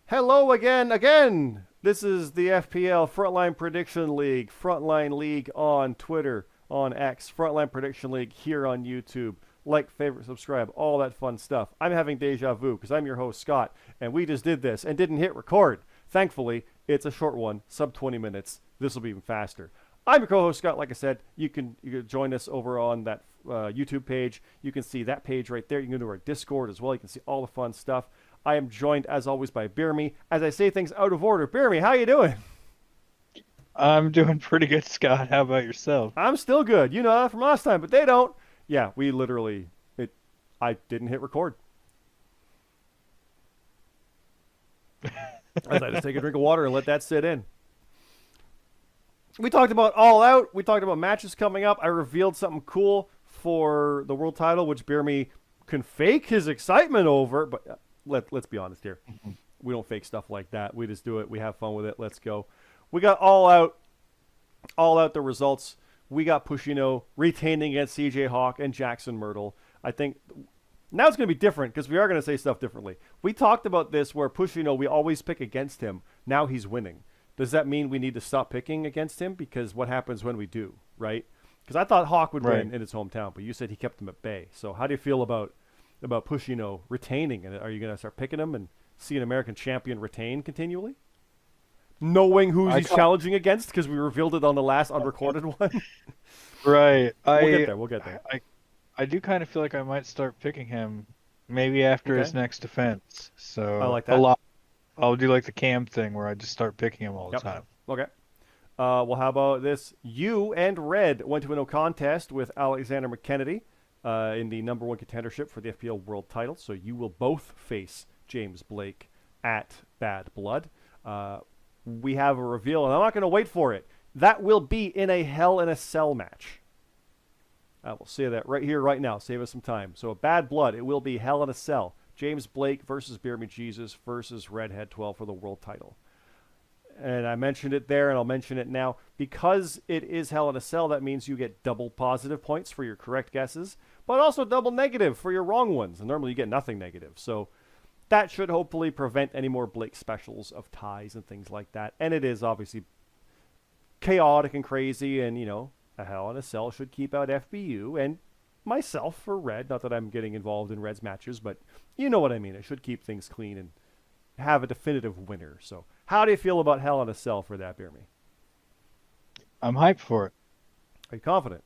Hello again. This is the FPL Frontline Prediction League, Frontline League on Twitter, on X, Frontline Prediction League here on YouTube. Like, favorite, subscribe, all that fun stuff. I'm having deja vu because I'm your host, Scott, and we just did this and didn't hit record. Thankfully, it's a short one, sub 20 minutes. This will be even faster. I'm your co-host, Scott. Like I said, you can join us over on that YouTube page. You can see that page right there. You can go to our Discord as well. You can see all the fun stuff. I am joined, as always, by BeerMe. As I say things out of order, BeerMe, how you doing? I'm doing pretty good, Scott. How about yourself? I'm still good. You know that from last time, but they don't. Yeah, we literally, I didn't hit record. As I just take a drink of water and let that sit in. We talked about All Out. We talked about matches coming up. I revealed something cool for the world title, which BeerMe can fake his excitement over, but let's be honest here. We don't fake stuff like that. We just do it. We have fun with it. Let's go. We got all out the results. We got Pushino retaining against CJ Hawk and Jackson Myrtle. I think now it's going to be different because we are going to say stuff differently. We talked about this where Pushino, we always pick against him. Now he's winning. Does that mean we need to stop picking against him? Because what happens when we do, right? Because I thought Hawk would Right. win in his hometown, but you said he kept him at bay. So how do you feel about Pushino retaining? And are you going to start picking him and see an American champion retain continually? Knowing who I he's ca- challenging against because we revealed it on the last unrecorded one. right. We'll get there. We'll get there. I do kind of feel like I might start picking him maybe after Okay. his next defense. I So like a that. lot. I'll do like the Cam thing where I just start picking him all the Yep. time. Okay. Well, how about this? You and Red went to a no contest with Alexander McKennedy in the number one contendership for the FPL World title. So you will both face James Blake at Bad Blood. We have a reveal, and I'm not going to wait for it. That will be in a Hell in a Cell match. I will say that right here, right now. Save us some time. So, a Bad Blood, it will be Hell in a Cell. James Blake versus Beer Me Jesus versus Redhead 12 for the world title. And I mentioned it there, and I'll mention it now. Because it is Hell in a Cell, that means you get double positive points for your correct guesses, but also double negative for your wrong ones. And normally you get nothing negative. So, that should hopefully prevent any more Blake specials of ties and things like that. And it is obviously chaotic and crazy, and a Hell in a Cell should keep out FBU and myself for Red. Not that I'm getting involved in Red's matches, but you know what I mean. It should keep things clean and have a definitive winner. So, how do you feel about Hell in a Cell for that, Beer Me? I'm hyped for it. Are you confident?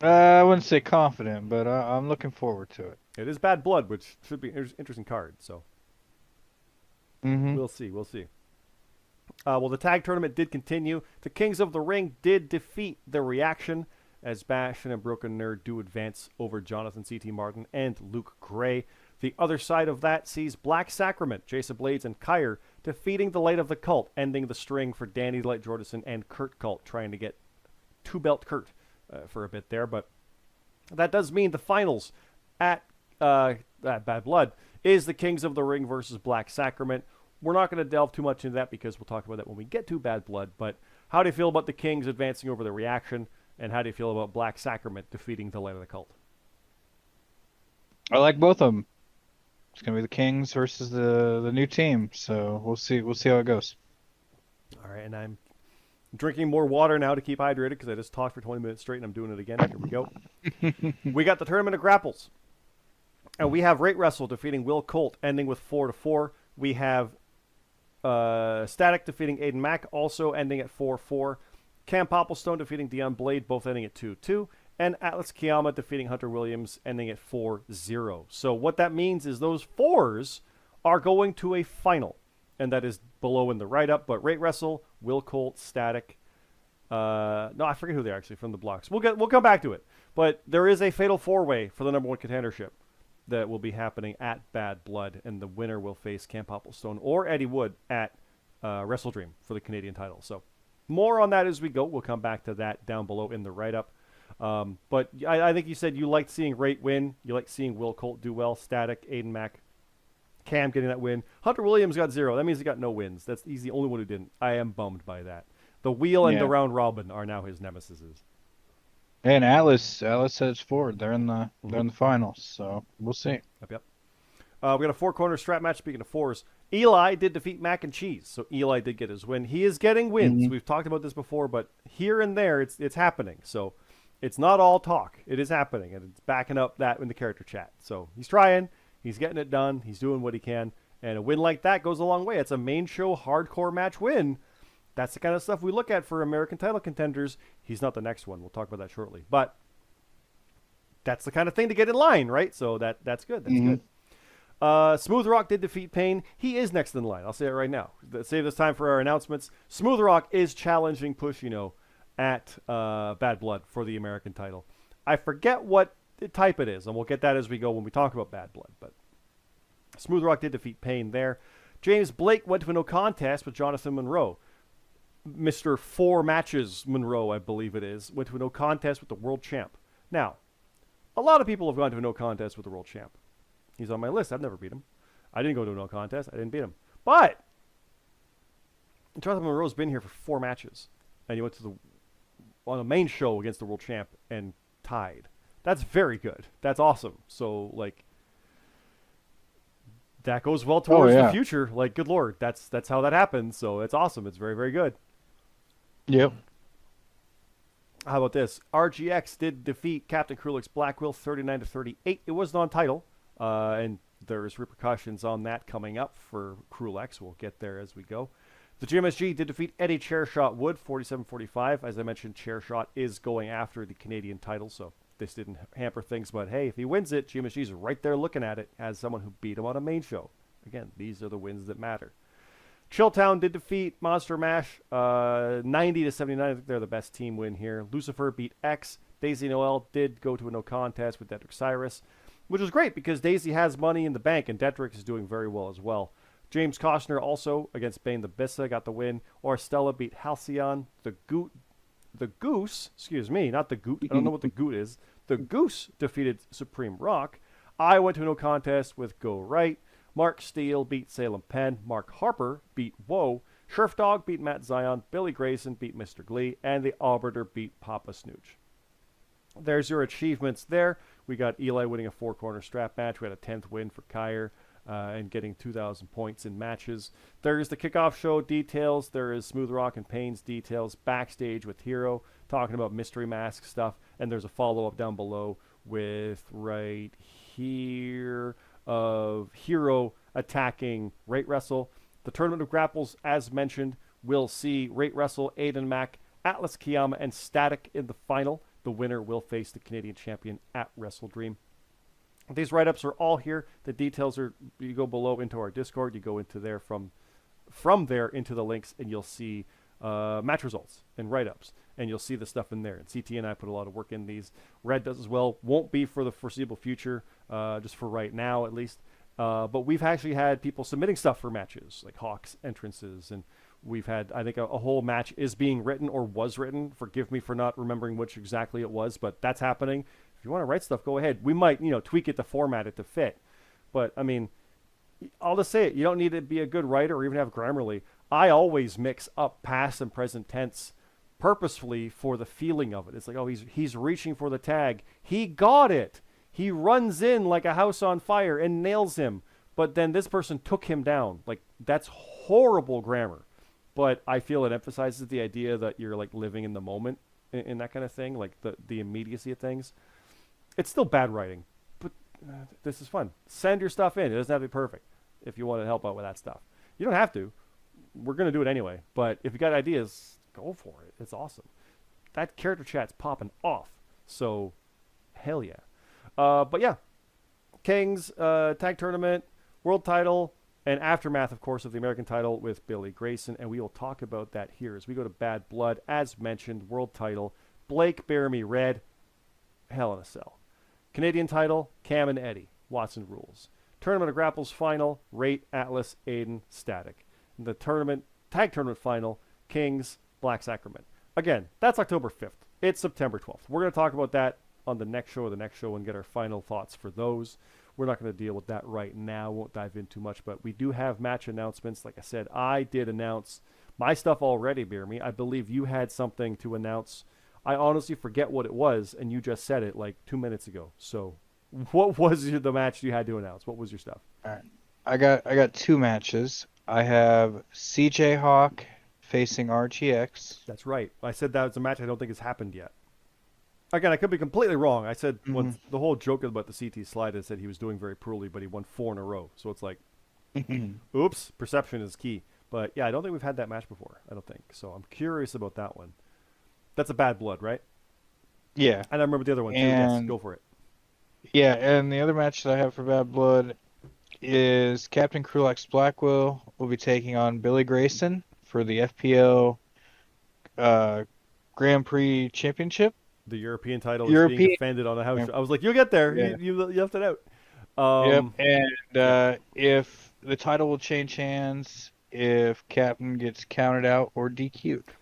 I wouldn't say confident, but I'm looking forward to it. It is Bad Blood, which should be an interesting card. So, Mm-hmm. we'll see. We'll see. Well, the tag tournament did continue. The Kings of the Ring did defeat the Reaction as Bash and a Broken Nerd do advance over Jonathan C.T. Martin and Luke Gray. The other side of that sees Black Sacrament, Jason Blades, and Kyre defeating the Light of the Cult, ending the string for Danny Light Jordison and Kurt Cult, trying to get two-belt Kurt for a bit there. But that does mean the finals at, at Bad Blood is the Kings of the Ring versus Black Sacrament. We're not going to delve too much into that because we'll talk about that when we get to Bad Blood. But how do you feel about the Kings advancing over the Reaction? And how do you feel about Black Sacrament defeating the Light of the Cult? I like both of them. It's gonna be the Kings versus the new team. So we'll see. We'll see how it goes. All right, and I'm drinking more water now to keep hydrated because I just talked for 20 minutes straight and I'm doing it again. Here we go. We got the Tournament of Grapples. And we have Rate Wrestle defeating Will Colt, ending with 4-4. We have Static defeating Aiden Mack, also ending at 4-4. Cam Popplestone defeating Dion Blade, both ending at 2-2. And Atlas Kiyama defeating Hunter Williams, ending at 4-0. So what that means is those fours are going to a final. And that is below in the write-up. But Rate Wrestle, Will Colt, Static. No, I forget who they are actually from the blocks. We'll come back to it. But there is a fatal four-way for the number one contendership that will be happening at Bad Blood, and the winner will face Cam Popplestone or Eddie Wood at Wrestle Dream for the Canadian title. So more on that as we go. We'll come back to that down below in the write-up. But I think you said you liked seeing Rate win. You liked seeing Will Colt do well. Static, Aiden Mack, Cam getting that win. Hunter Williams got 0. That means he got no wins. He's the only one who didn't. I am bummed by that. The wheel and the Yeah. round robin are now his nemesises. And Atlas heads forward. They're in the finals. So we'll see. Yep, yep. We got a four-corner strap match, speaking of fours. Eli did defeat Mac and Cheese, so Eli did get his win. He is getting wins. Mhm. We've talked about this before, but here and there, it's happening. So it's not all talk. It is happening, and it's backing up that in the character chat. So he's trying. He's getting it done. He's doing what he can. And a win like that goes a long way. It's a main show hardcore match win. That's the kind of stuff we look at for American title contenders. He's not the next one. We'll talk about that shortly. But that's the kind of thing to get in line, right? So that's good. That's good. Smooth Rock did defeat Payne. He is next in line. I'll say it right now. Save this time for our announcements. Smooth Rock is challenging Pushino at Bad Blood for the American title. I forget what type it is, and we'll get that as we go when we talk about Bad Blood. But Smooth Rock did defeat Payne there. James Blake went to a no contest with Jonathan Monroe. Mr. 4 matches Monroe, I believe it is, went to a no contest with the world champ. Now, a lot of people have gone to a no contest with the world champ. He's on my list. I've never beat him. I didn't go to a no contest. I didn't beat him. But Jonathan Monroe's been here for 4 matches, and he went to on a main show against the world champ and tied. That's very good. That's awesome. So, like, that goes well towards the future. Like, good Lord, that's how that happens. So it's awesome. It's very, very good. Yep. How about this? RGX did defeat Captain Krulik's Blackwill 39-38. It was non-title, and there's repercussions on that coming up for Krulex. We'll get there as we go. The GMSG did defeat Eddie Chairshot Wood 47-45. As I mentioned, Chairshot is going after the Canadian title, so this didn't hamper things. But hey, if he wins it, GMSG's right there looking at it as someone who beat him on a main show. Again, these are the wins that matter. Chilltown did defeat Monster Mash 90-79. I think they're the best team win here. Lucifer beat X. Daisy Noel did go to a no contest with Detrick Cyrus, which is great because Daisy has money in the bank and Detrick is doing very well as well. James Costner also against Bane the Bissa got the win. Or Stella beat Halcyon. The Goose, excuse me, not the Goot. I don't know what the Goot is. The Goose defeated Supreme Rock. I went to a no contest with Go Right. Mark Steele beat Salem Penn. Mark Harper beat Woe. Sheriff Dog beat Matt Zion. Billy Grayson beat Mr. Glee. And the Arbiter beat Papa Snooch. There's your achievements there. We got Eli winning a 4-corner strap match. We had a 10th win for Kyer and getting 2,000 points in matches. There's the kickoff show details. There is Smooth Rock and Payne's details. Backstage with Hero talking about mystery mask stuff. And there's a follow-up down below with right here of Hero attacking Rate Wrestle. The Tournament of Grapples, as mentioned, will see Rate Wrestle, Aiden Mack, Atlas Kiyama, and Static in the final. The winner will face the Canadian champion at Wrestle Dream. These write-ups are all here. The details are, you go below into our Discord. You go into there from there into the links, and you'll see match results and write-ups. And you'll see the stuff in there. And CT and I put a lot of work in these. Red does as well. Won't be for the foreseeable future, just for right now at least. But we've actually had people submitting stuff for matches, like Hawks entrances. And we've had, I think, a whole match is being written or was written. Forgive me for not remembering which exactly it was, but that's happening. If you want to write stuff, go ahead. We might, tweak it to format it to fit. But, I mean, I'll just say it. You don't need to be a good writer or even have Grammarly. I always mix up past and present tense purposefully for the feeling of it. It's like, oh, he's reaching for the tag. He got it. He runs in like a house on fire and nails him. But then this person took him down. Like, that's horrible grammar. But I feel it emphasizes the idea that you're, like, living in the moment in that kind of thing, like the immediacy of things. It's still bad writing, but this is fun. Send your stuff in. It doesn't have to be perfect if you want to help out with that stuff. You don't have to. We're going to do it anyway. But if you got ideas, go for it. It's awesome. That character chat's popping off. So, hell yeah. But yeah, Kings tag tournament, world title, and aftermath, of course, of the American title with Billy Grayson. And we will talk about that here as we go to Bad Blood. As mentioned, world title, Blake, BeerMe, Red, Hell in a Cell. Canadian title, Cam and Eddie, Watson rules. Tournament of Grapples final, Rate, Atlas, Aiden, Static. The tag tournament final, Kings, Black Sacrament. Again, that's October 5th. It's September 12th. We're going to talk about that on the next show or the next show and get our final thoughts for those. We're not going to deal with that right now. Won't dive in too much, but we do have match announcements. Like I said, I did announce my stuff already, BeerMe. I believe you had something to announce. I honestly forget what it was, and you just said it like 2 minutes ago. So What was the match you had to announce? What was your stuff? All right. I got two matches. I have CJ Hawk facing RGX. That's right. I said that was a match I don't think has happened yet. Again, I could be completely wrong. I said once the whole joke about the CT slide, I said he was doing very poorly, but he won 4 in a row. So it's like, oops, perception is key. But yeah, I don't think we've had that match before. I don't think. So I'm curious about that one. That's a Bad Blood, right? Yeah. And I remember the other one too. Yes, go for it. Yeah, and the other match that I have for Bad Blood is Captain Krulak's Blackwell will be taking on Billy Grayson for the FPL Grand Prix Championship. The European title is being defended on a house show. I was like, you'll get there. Yeah. You left it out. Yep, and if the title will change hands if Captain gets counted out or DQ'd.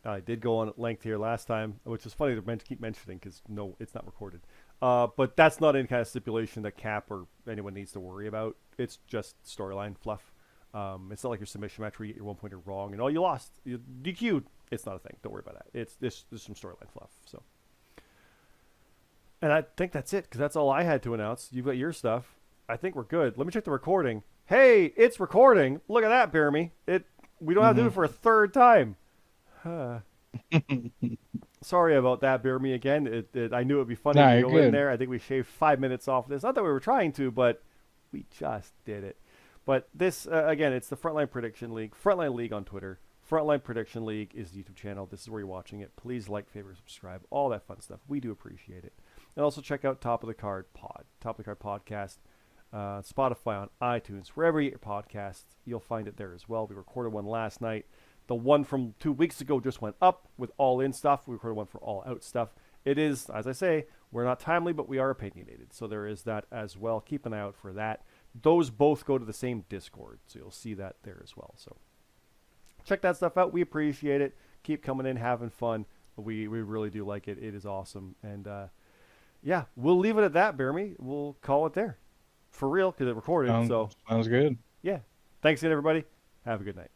I did go on at length here last time, which is funny to keep mentioning because no, it's not recorded. But that's not any kind of stipulation that Cap or anyone needs to worry about. It's just storyline fluff. It's not like your submission match where you get your 1 pointer wrong and you lost, you DQ'd. It's not a thing. Don't worry about that. It's this some storyline fluff. So, and I think that's it because that's all I had to announce. You've got your stuff. I think we're good. Let me check the recording. Hey, it's recording. Look at that, BeerMe. We don't have to do it for a third time. Sorry about that, BeerMe again. I knew it'd be funny to go in there. I think we shaved 5 minutes off this. Not that we were trying to, but we just did it. But this, again, it's the Frontline Prediction League. Frontline League on Twitter. Frontline Prediction League is the YouTube channel. This is where you're watching it. Please like, favorite, subscribe, all that fun stuff. We do appreciate it. And also check out Top of the Card podcast, Spotify, on iTunes, wherever you get your podcasts, you'll find it there as well. We recorded one last night. The one from 2 weeks ago just went up with all-in stuff. We recorded one for all-out stuff. It is, as I say, we're not timely, but we are opinionated. So there is that as well. Keep an eye out for that. Those both go to the same Discord, so you'll see that there as well. So check that stuff out. We appreciate it. Keep coming in, having fun. We really do like it. It is awesome. And, yeah, we'll leave it at that, BeerMe. We'll call it there. For real, because it recorded. Sounds good. Yeah. Thanks again, everybody. Have a good night.